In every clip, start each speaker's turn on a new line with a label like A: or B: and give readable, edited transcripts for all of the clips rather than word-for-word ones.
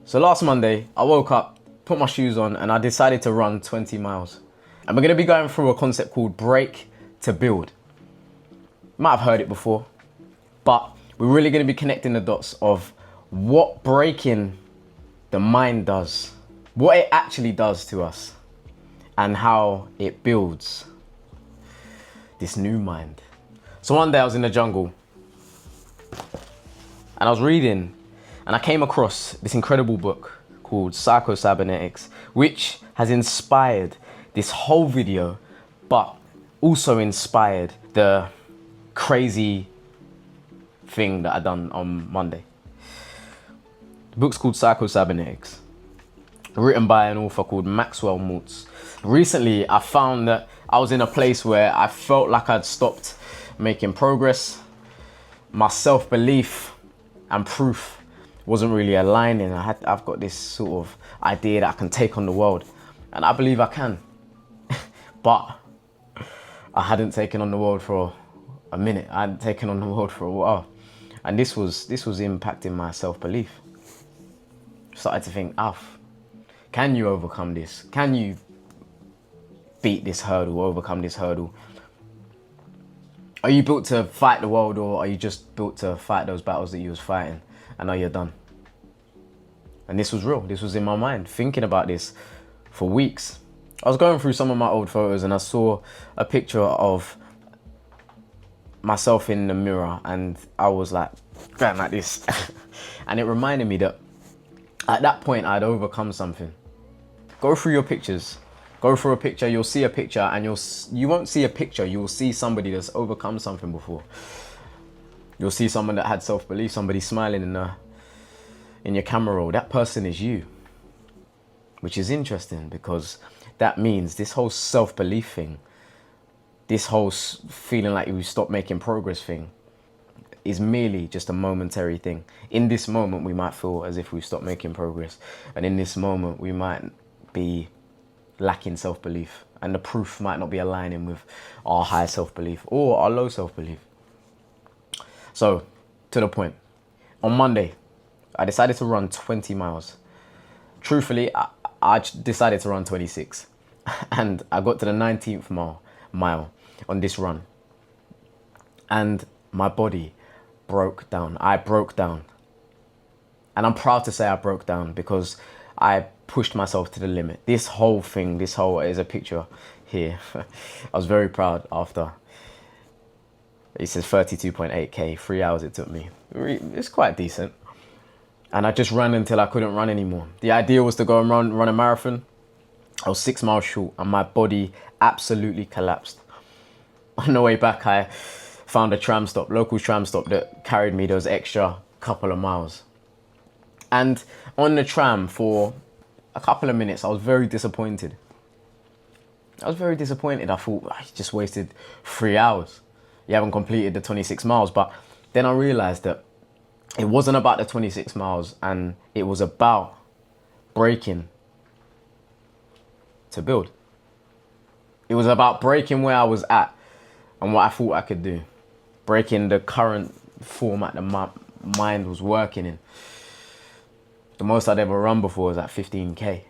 A: So last Monday, I woke up, put my shoes on, and I decided to run 20 miles. And we're gonna be going through a concept called break to build. You might have heard it before, but we're really gonna be connecting the dots of what breaking the mind does, what it actually does to us, and how it builds this new mind. So one day I was in the jungle and I was reading and I came across this incredible book called Psycho-Cybernetics, which has inspired this whole video, but also inspired the crazy thing that I done on Monday. The book's called Psycho-Cybernetics, written by an author called Maxwell Maltz. Recently, I found that I was in a place where I felt like I'd stopped making progress. My self-belief and proof wasn't really aligning. I've got this sort of idea that I can take on the world, and I believe I can. But I hadn't taken on the world for a minute. I hadn't taken on the world for a while, and this was impacting my self-belief. Started to think, Alf, can you overcome this? Can you beat this hurdle, overcome this hurdle? Are you built to fight the world, or are you just built to fight those battles that you was fighting and now you're done? And this was real. This was in my mind, thinking about this for weeks. I was going through some of my old photos and I saw a picture of myself in the mirror, and I was like, going like this. And it reminded me that at that point I'd overcome something. Go through your pictures. Go through a picture, you'll see a picture, and you won't see a picture, you'll see somebody that's overcome something before. You'll see someone that had self-belief, somebody smiling in your camera roll. That person is you, which is interesting because that means this whole self-belief thing, this whole feeling like we stop making progress thing, is merely just a momentary thing. In this moment, we might feel as if we stopped making progress, and in this moment, we might be lacking self-belief, and the proof might not be aligning with our high self-belief or our low self-belief. So, to the point, on Monday, I decided to run 20 miles. Truthfully, I decided to run 26, and I got to the 19th mile on this run, and my body broke down. I broke down, and I'm proud to say I broke down because I pushed myself to the limit. This whole thing, is a picture here. I was very proud after. It says 32.8K, 3 hours it took me. It's quite decent. And I just ran until I couldn't run anymore. The idea was to go and run a marathon. I was 6 miles short and my body absolutely collapsed. On the way back, I found a local tram stop that carried me those extra couple of miles. And on the tram for a couple of minutes, I was very disappointed. I thought, I just wasted 3 hours. You haven't completed the 26 miles. But then I realized that it wasn't about the 26 miles, and it was about breaking to build. It was about breaking where I was at and what I thought I could do. Breaking the current format that my mind was working in. The most I'd ever run before was at 15K,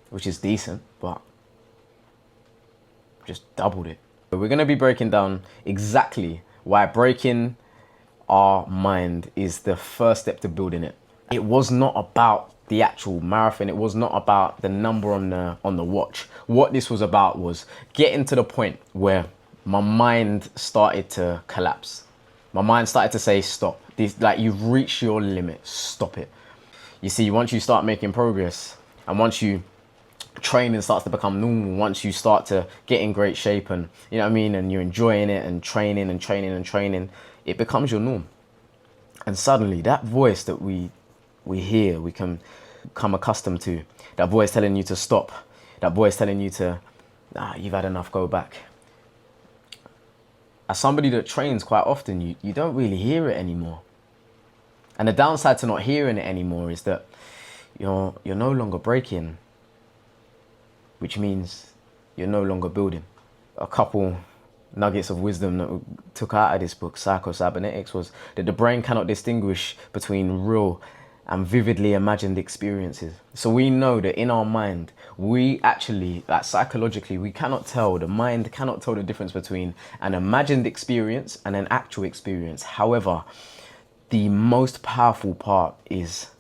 A: which is decent, but just doubled it. But we're gonna be breaking down exactly why breaking our mind is the first step to building it. It was not about the actual marathon. It was not about the number on the watch. What this was about was getting to the point where my mind started to collapse. My mind started to say, stop. Like, you've reached your limit, stop it. You see, once you start making progress, and once you training starts to become normal, once you start to get in great shape, and you know what I mean, and you're enjoying it and training, it becomes your norm. And suddenly that voice that we hear, we can become accustomed to, that voice telling you to stop, that voice telling you to, you've had enough, go back. As somebody that trains quite often, you don't really hear it anymore. And the downside to not hearing it anymore is that you're no longer breaking, which means you're no longer building. A couple nuggets of wisdom that we took out of this book, Psycho-Cybernetics, was that the brain cannot distinguish between real and vividly imagined experiences. So we know that in our mind, we actually, like psychologically, we cannot tell, the mind cannot tell the difference between an imagined experience and an actual experience. However, the most powerful part is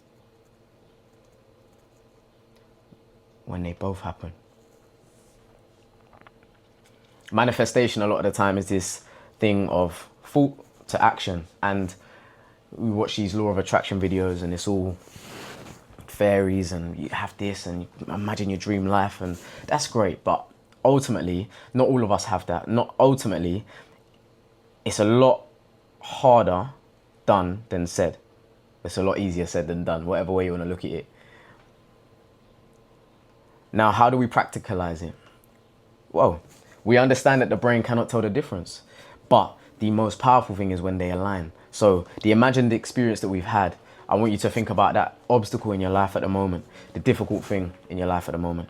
A: when they both happen. Manifestation a lot of the time is this thing of thought to action, and we watch these law of attraction videos and it's all fairies and you have this and you imagine your dream life, and that's great, but ultimately not all of us have that. Not ultimately, it's a lot harder done than said. It's a lot easier said than done, whatever way you want to look at it. Now, how do we practicalize it? Well, we understand that the brain cannot tell the difference, but the most powerful thing is when they align. So the imagined experience that we've had, I want you to think about that obstacle in your life at the moment, the difficult thing in your life at the moment.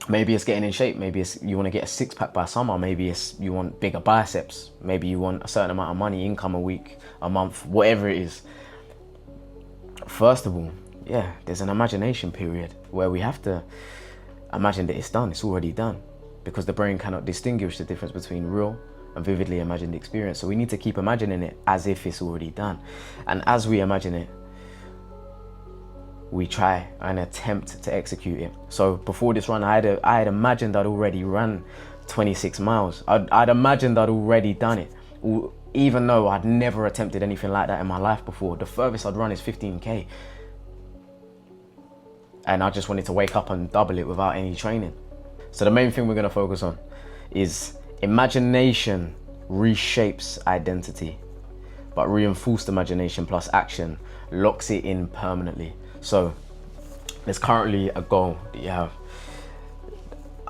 A: Maybe it's getting in shape. Maybe it's you want to get a six-pack by summer. Maybe it's you want bigger biceps. Maybe you want a certain amount of money, income a week, a month, whatever it is. First of all, yeah, there's an imagination period where we have to imagine that it's done. It's already done, because the brain cannot distinguish the difference between real and vividly imagined experience. So we need to keep imagining it as if it's already done. And as we imagine it, we try and attempt to execute it. So before this run, I had imagined I'd already run 26 miles. I'd imagined I'd already done it, even though I'd never attempted anything like that in my life before. The furthest I'd run is 15K. And I just wanted to wake up and double it without any training. So the main thing we're gonna focus on is imagination reshapes identity, but reinforced imagination plus action locks it in permanently. So there's currently a goal that you have.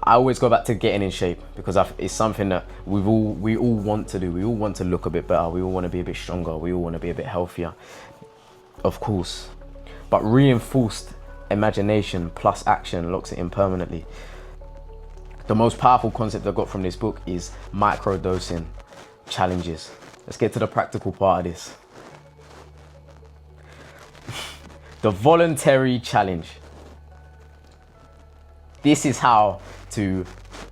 A: I always go back to getting in shape, because it's something that we all want to do. We all want to look a bit better. We all want to be a bit stronger. We all want to be a bit healthier, of course. But reinforced imagination plus action locks it in permanently. The most powerful concept I got from this book is micro-dosing challenges. Let's get to the practical part of this. The voluntary challenge. This is how to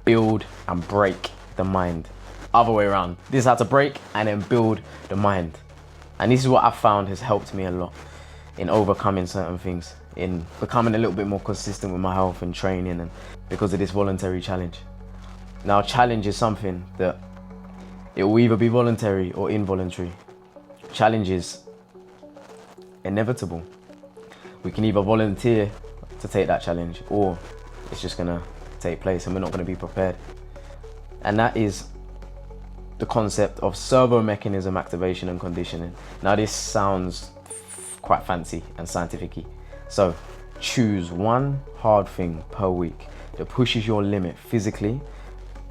A: build and break the mind. Other way around. This is how to break and then build the mind. And this is what I've found has helped me a lot in overcoming certain things, in becoming a little bit more consistent with my health and training, and because of this voluntary challenge. Now, challenge is something that it will either be voluntary or involuntary. Challenge is inevitable. We can either volunteer to take that challenge, or it's just gonna take place and we're not gonna be prepared. And that is the concept of servo mechanism activation and conditioning. Now, this sounds quite fancy and scientific-y. So choose one hard thing per week that pushes your limit physically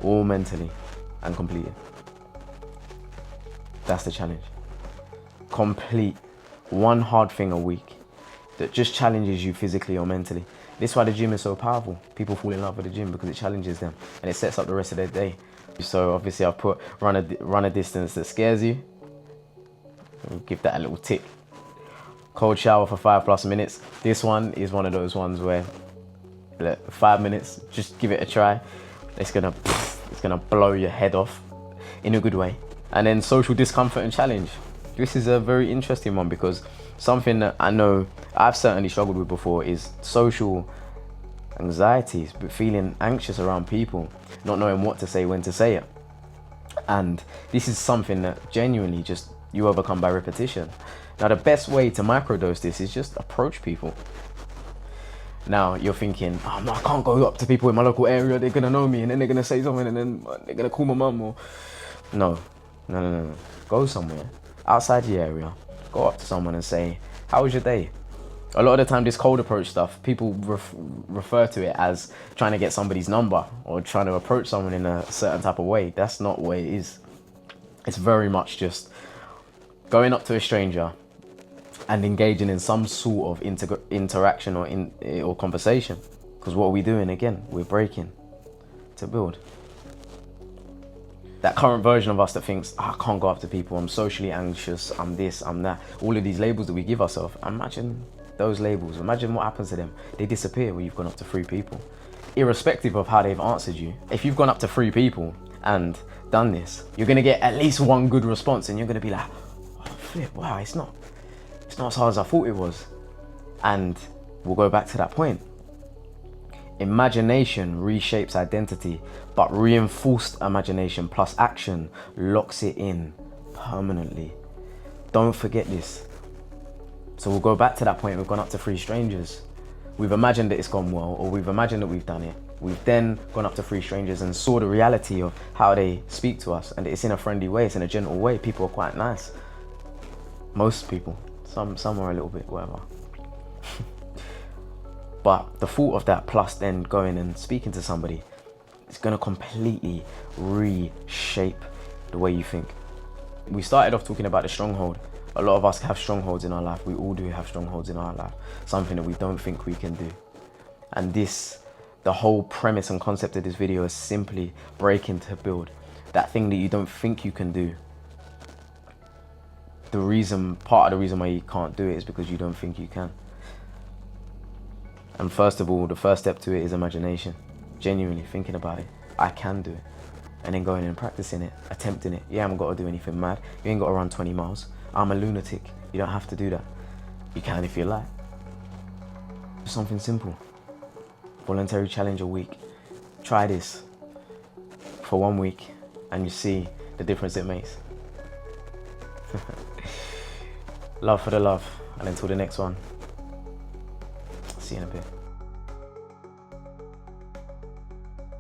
A: or mentally and complete it. That's the challenge. Complete one hard thing a week that just challenges you physically or mentally. This is why the gym is so powerful. People fall in love with the gym because it challenges them and it sets up the rest of their day. So obviously I've put run a distance that scares you. I'll give that a little tick. Cold shower for 5+ minutes. This one is one of those ones where 5 minutes, just give it a try. It's gonna blow your head off in a good way. And then social discomfort and challenge. This is a very interesting one, because something that I know I've certainly struggled with before is social anxieties, but feeling anxious around people, not knowing what to say, when to say it. And this is something that genuinely just you overcome by repetition. Now, the best way to microdose this is just approach people. Now, you're thinking, oh, no, I can't go up to people in my local area. They're going to know me and then they're going to say something and then they're going to call my mum. Or... No. Go somewhere outside the area. Go up to someone and say, how was your day? A lot of the time, this cold approach stuff, people refer to it as trying to get somebody's number or trying to approach someone in a certain type of way. That's not what it is. It's very much just going up to a stranger and engaging in some sort of interaction or conversation. Because what are we doing? Again, we're breaking to build. That current version of us that thinks, oh, I can't go up to people, I'm socially anxious, I'm this, I'm that. All of these labels that we give ourselves, imagine those labels. Imagine what happens to them. They disappear when you've gone up to 3 people. Irrespective of how they've answered you, if you've gone up to 3 people and done this, you're gonna get at least 1 good response, and you're gonna be like, oh flip, wow, it's not as hard as I thought it was. And we'll go back to that point. Imagination reshapes identity, but reinforced imagination plus action locks it in permanently. Don't forget this. So we'll go back to that point. We've gone up to 3 strangers. We've imagined that it's gone well, or we've imagined that we've done it. We've then gone up to 3 strangers and saw the reality of how they speak to us, and it's in a friendly way, it's in a gentle way. People are quite nice. Most people. Some are a little bit whatever. But the thought of that, plus then going and speaking to somebody, it's going to completely reshape the way you think. We started off talking about the stronghold. A lot of us have strongholds in our life. We all do have strongholds in our life. Something that we don't think we can do. And the whole premise and concept of this video is simply breaking to build. That thing that you don't think you can do. Part of the reason why you can't do it is because you don't think you can. And first of all, the first step to it is imagination. Genuinely thinking about it. I can do it. And then going and practicing it, attempting it. You haven't got to do anything mad. You ain't got to run 20 miles. I'm a lunatic. You don't have to do that. You can if you like. Just something simple. Voluntary challenge a week. Try this for 1 week and you see the difference it makes. Love for the love. And until the next one, see you in a bit.